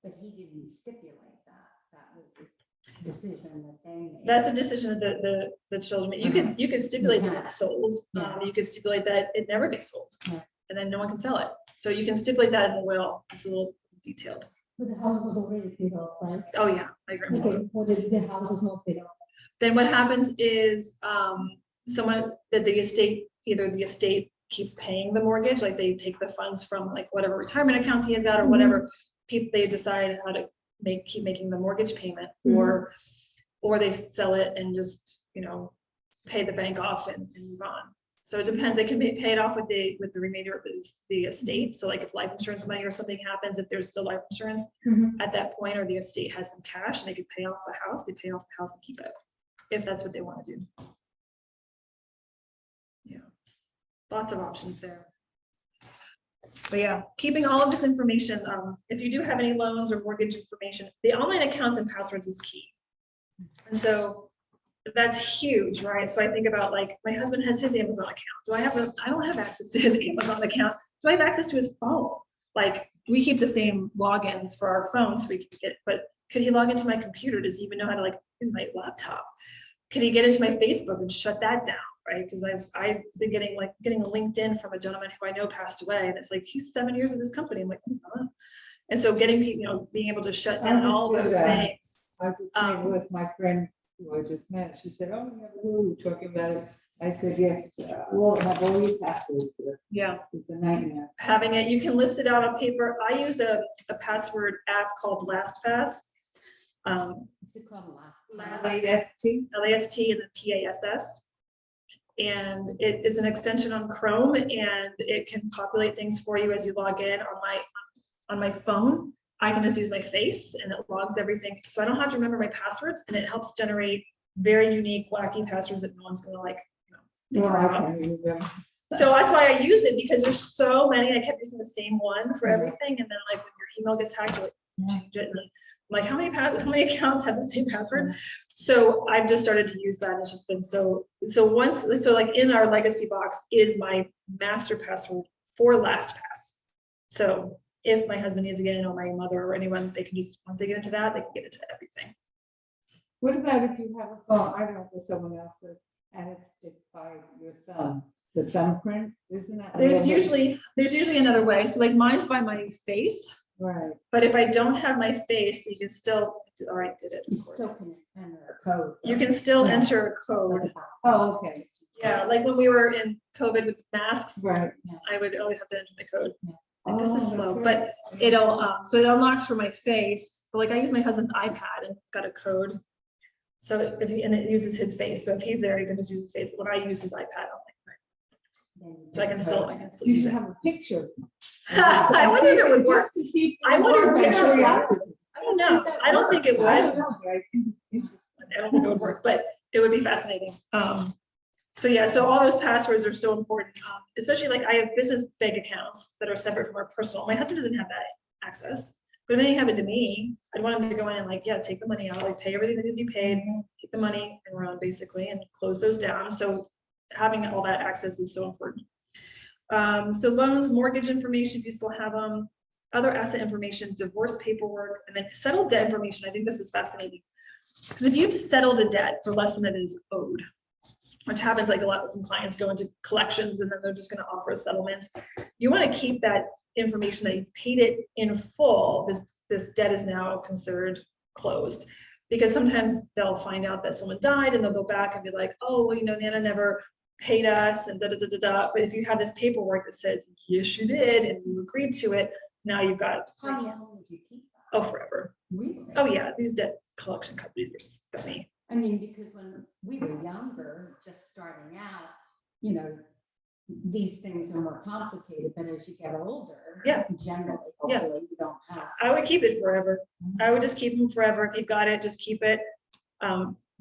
Speaker 3: But he didn't stipulate that. That was a decision that they made.
Speaker 1: That's a decision of the children. You can stipulate that it's sold.
Speaker 3: Yeah.
Speaker 1: You can stipulate that it never gets sold,
Speaker 3: Yeah.
Speaker 1: and then no one can sell it. So you can stipulate that in the will. It's a little detailed.
Speaker 4: But the house was already paid off, right?
Speaker 1: Oh yeah, my grandmother.
Speaker 4: Okay, what is the house is not paid off?
Speaker 1: Then what happens is someone that either the estate keeps paying the mortgage, like they take the funds from like whatever retirement accounts he has got or whatever, they decide how to keep making the mortgage payment, or they sell it and just pay the bank off and move on. So it depends. They can be paid off with the remainder of the estate. So like if life insurance money or something happens, if there's still life insurance at that point, or the estate has some cash and they could pay off the house, they pay off the house and keep it, if that's what they want to do. Yeah, lots of options there. But yeah, keeping all of this information, if you do have any loans or mortgage information, the online accounts and passwords is key. And so that's huge, right? So I think about like my husband has his Amazon account. I don't have access to his Amazon account. Do I have access to his phone? Like we keep the same logins for our phones, so we can get, but could he log into my computer? Does he even know how to like in my laptop? Could he get into my Facebook and shut that down? Right? Because I've been getting a LinkedIn from a gentleman who I know passed away, and it's like he's 7 years with this company. I'm like, he's not. And so getting people, being able to shut down all those things.
Speaker 2: I just came with my friend who I just met. She said, "Oh, you have a Lou talking about it." I said, "Yes." Well, have all your passwords.
Speaker 1: Yeah,
Speaker 2: It's a nightmare.
Speaker 1: having it, you can list it out on paper. I use a password app called LastPass.
Speaker 3: It's called last.
Speaker 2: LAST.
Speaker 1: LAST and then PASS. And it is an extension on Chrome, and it can populate things for you as you log in. On my phone, I can just use my face and it logs everything. So I don't have to remember my passwords, and it helps generate very unique, wacky passwords that no one's gonna figure
Speaker 2: Well, I
Speaker 1: out.
Speaker 2: can't remember.
Speaker 1: So that's why I used it, because there's so many. I kept using the same one for everything, and then like when your email gets hacked, you like change it. And I'm like, how many accounts have the same password? So I've just started to use that. And it's just been so like in our legacy box is my master password for LastPass. So if my husband needs to get in, or my mother or anyone, they can just, once they get into that, they can get into everything.
Speaker 2: What about if you have a phone? I don't know if someone else's, and it's by your thumb. The thumbprint, isn't that?
Speaker 1: There's usually another way. So like mine's by my face.
Speaker 2: Right.
Speaker 1: But if I don't have my face, you can still, all right, did it.
Speaker 3: You still can enter a code.
Speaker 1: You can still
Speaker 3: Yeah.
Speaker 1: enter a code.
Speaker 2: Oh, okay.
Speaker 1: Yeah, like when we were in COVID with masks,
Speaker 2: Right.
Speaker 1: I would always have to enter my code.
Speaker 3: Yeah.
Speaker 1: Like, this
Speaker 2: Oh,
Speaker 1: is
Speaker 2: that's
Speaker 1: slow,
Speaker 2: right.
Speaker 1: but it'll, so it unlocks for my face. But like I use my husband's iPad and it's got a code. So if he, and it uses his face. So if he's there, he can just use his face. When I use his iPad, I'm like, so I can still
Speaker 2: You
Speaker 1: use
Speaker 2: should
Speaker 1: it.
Speaker 2: have a picture.
Speaker 1: I wonder if it would work.
Speaker 2: Just to see if
Speaker 1: I wonder if it would
Speaker 2: work.
Speaker 1: work. I don't know. I don't think it would.
Speaker 2: I don't know, but I think it's
Speaker 1: I don't think it would work, but it would be fascinating. So yeah, so all those passwords are so important, especially like I have business bank accounts that are separate from our personal. My husband doesn't have that access, but if they have it to me, I'd want him to go in and like, yeah, take the money out, like pay everything that needs to be paid, take the money and run basically, and close those down. So having all that access is so important. So loans, mortgage information, if you still have them, other asset information, divorce paperwork, and then settled debt information. I think this is fascinating. Because if you've settled a debt for less than it is owed, which happens like a lot of some clients go into collections and then they're just going to offer a settlement. You want to keep that information that you've paid it in full. This debt is now considered closed, because sometimes they'll find out that someone died and they'll go back and be like, oh, well, Nana never paid us and da da da da da. But if you have this paperwork that says, yes, you did, and you agreed to it, now you've got,
Speaker 3: How long would you keep that?
Speaker 1: oh, forever.
Speaker 3: Really?
Speaker 1: Oh yeah, these debt collection companies are scummy.
Speaker 3: I mean, because when we were younger, just starting out, these things are more complicated, but as you get older,
Speaker 1: Yeah.
Speaker 3: generally,
Speaker 1: Yeah.
Speaker 3: hopefully you don't have.
Speaker 1: I would keep it forever. I would just keep them forever. If you've got it, just keep it.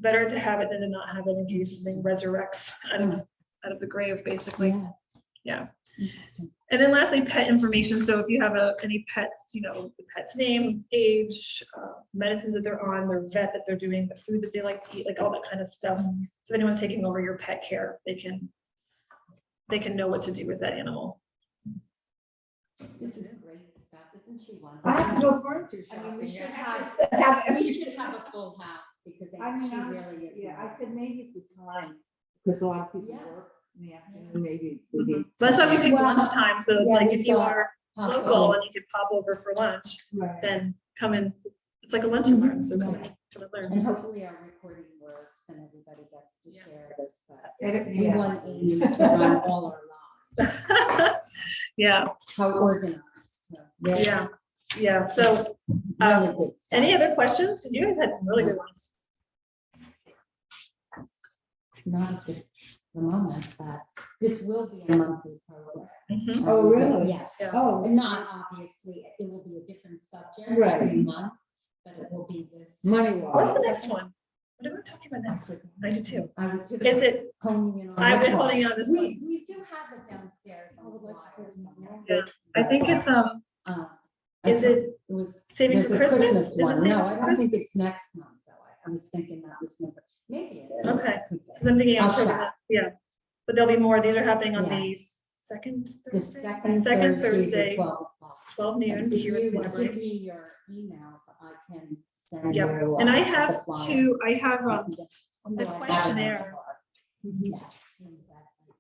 Speaker 1: Better to have it than to not have it in case something resurrects out of the grave, basically. Yeah.
Speaker 3: Interesting.
Speaker 1: And then lastly, pet information. So if you have any pets, the pet's name, age, medicines that they're on, their vet that they're doing, the food that they like to eat, like all that kind of stuff. So if anyone's taking over your pet care, they can know what to do with that animal.
Speaker 3: This is great stuff, isn't she
Speaker 2: I
Speaker 3: wonderful?
Speaker 2: have no furniture
Speaker 3: I
Speaker 2: shopping.
Speaker 3: mean, we should
Speaker 2: have
Speaker 3: We should have a full house because she really is.
Speaker 2: Yeah, I said maybe it's the time, because a lot of people
Speaker 3: Yeah.
Speaker 2: work in the afternoon, maybe. we need-
Speaker 1: That's why we picked
Speaker 3: Well,
Speaker 1: lunchtime. So it's
Speaker 3: yeah,
Speaker 1: like
Speaker 3: we
Speaker 1: if you
Speaker 3: thought
Speaker 1: are local
Speaker 3: possibly.
Speaker 1: and you could pop over for lunch,
Speaker 2: Right.
Speaker 1: then come in. It's like a lunch and learn. So come
Speaker 3: Yeah.
Speaker 1: and learn.
Speaker 3: And hopefully our recording works and everybody gets to share this, but
Speaker 2: And
Speaker 3: we
Speaker 2: yeah.
Speaker 3: want Amy to run all our lives.
Speaker 1: Yeah,
Speaker 3: How organized.
Speaker 1: yeah. So
Speaker 3: Really good stuff.
Speaker 1: any other questions? Because you guys had some really good ones.
Speaker 3: Not at the moment, but this will be a monthly program.
Speaker 1: Mhm.
Speaker 2: Oh, really?
Speaker 3: Yes.
Speaker 1: Yeah.
Speaker 2: Oh,
Speaker 3: Not obviously, it will be a different subject
Speaker 2: Right.
Speaker 3: every month, but it will be this.
Speaker 2: Money
Speaker 1: What's the
Speaker 2: wise.
Speaker 1: next one? What are we talking about next? I do too.
Speaker 3: I was just
Speaker 1: Is it?
Speaker 3: honing in on
Speaker 1: I've
Speaker 3: this
Speaker 1: been
Speaker 3: one.
Speaker 1: holding on this one.
Speaker 3: We do have it downstairs on the flyer somewhere.
Speaker 1: Yeah. I think it's
Speaker 3: Uh,
Speaker 1: Is
Speaker 3: I-
Speaker 1: it
Speaker 3: It was.
Speaker 1: Saving
Speaker 3: there's
Speaker 1: for
Speaker 3: a
Speaker 1: Christmas? Is it
Speaker 3: one.
Speaker 1: Saving
Speaker 3: No,
Speaker 1: for
Speaker 3: I don't
Speaker 1: Christmas?
Speaker 3: think it's next month, though. I was thinking that was never, maybe it is.
Speaker 1: Okay.
Speaker 3: It could be.
Speaker 1: Because I'm thinking
Speaker 3: I'll
Speaker 1: October.
Speaker 3: check.
Speaker 1: Yeah, but there'll be more. These are happening on
Speaker 3: Yeah.
Speaker 1: the second
Speaker 3: The
Speaker 1: Thursday.
Speaker 3: second
Speaker 1: Second
Speaker 3: Thursday
Speaker 1: Thursday,
Speaker 3: at 12 o'clock.
Speaker 1: 12 noon
Speaker 3: And if
Speaker 1: here at the
Speaker 3: you give
Speaker 1: library.
Speaker 3: me your emails, I can send
Speaker 1: Yep.
Speaker 3: you.
Speaker 1: And I
Speaker 3: the
Speaker 1: have
Speaker 3: flyer.
Speaker 1: two. I have
Speaker 3: You can get-
Speaker 1: the
Speaker 3: Oh, I have it on the
Speaker 1: questionnaire.
Speaker 3: card. Yeah, exactly.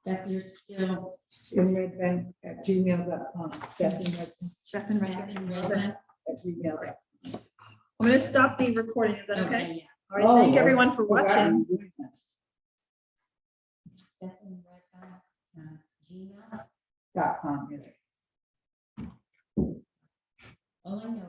Speaker 3: That you're still.
Speaker 2: redbank@gmail.com.
Speaker 3: Beth Redmond.
Speaker 2: @gmail.com.
Speaker 1: I'm going to stop the recording. Is that okay?
Speaker 3: Okay, yeah.
Speaker 1: All right. Thank everyone for watching.
Speaker 3: Beth Redmond, Gmail.
Speaker 2: .com.
Speaker 3: All I know